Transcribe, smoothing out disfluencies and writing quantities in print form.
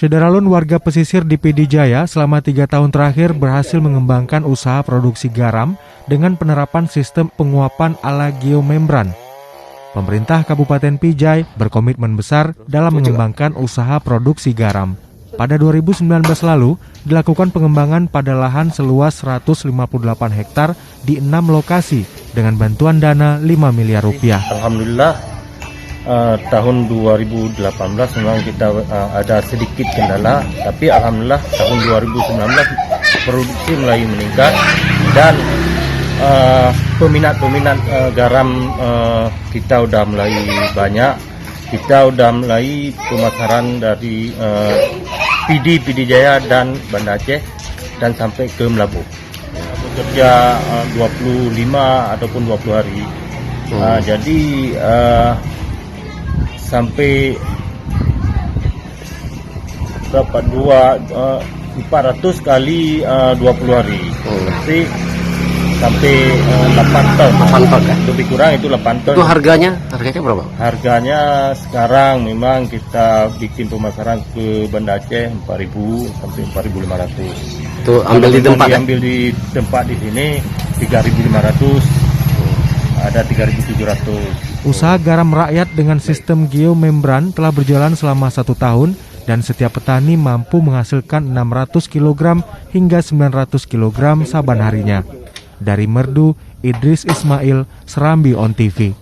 Syederalun warga pesisir di PD Jaya selama 3 tahun terakhir berhasil mengembangkan usaha produksi garam dengan penerapan sistem penguapan ala geomembran. Pemerintah Kabupaten Pijai berkomitmen besar dalam mengembangkan usaha produksi garam. Pada 2019 lalu, dilakukan pengembangan pada lahan seluas 158 hektar di 6 lokasi dengan bantuan dana 5 miliar rupiah. Alhamdulillah, tahun 2018 memang kita ada sedikit kendala, tapi alhamdulillah tahun 2019 produksi mulai meningkat dan peminat garam kita udah mulai banyak. Kita udah mulai pemasaran dari PD Jaya dan Banda Aceh dan sampai ke Melabu. Bekerja 25 ataupun 20 hari. Jadi sampai berapa 400 kali 20 hari. Berarti sampai 8 ton. 8 ton kan? Lebih kurang itu 8 ton. Itu harganya berapa? Harganya sekarang memang kita bikin pemasaran ke Banda Aceh 4.000 sampai 4.500. Itu ambil di tempat. Ambil di tempat di sini 3.500. Ada 3.700. Usaha garam rakyat dengan sistem geomembran telah berjalan selama 1 tahun dan setiap petani mampu menghasilkan 600 kg hingga 900 kg saban harinya. Dari Merdu, Idris Ismail, Serambi On TV.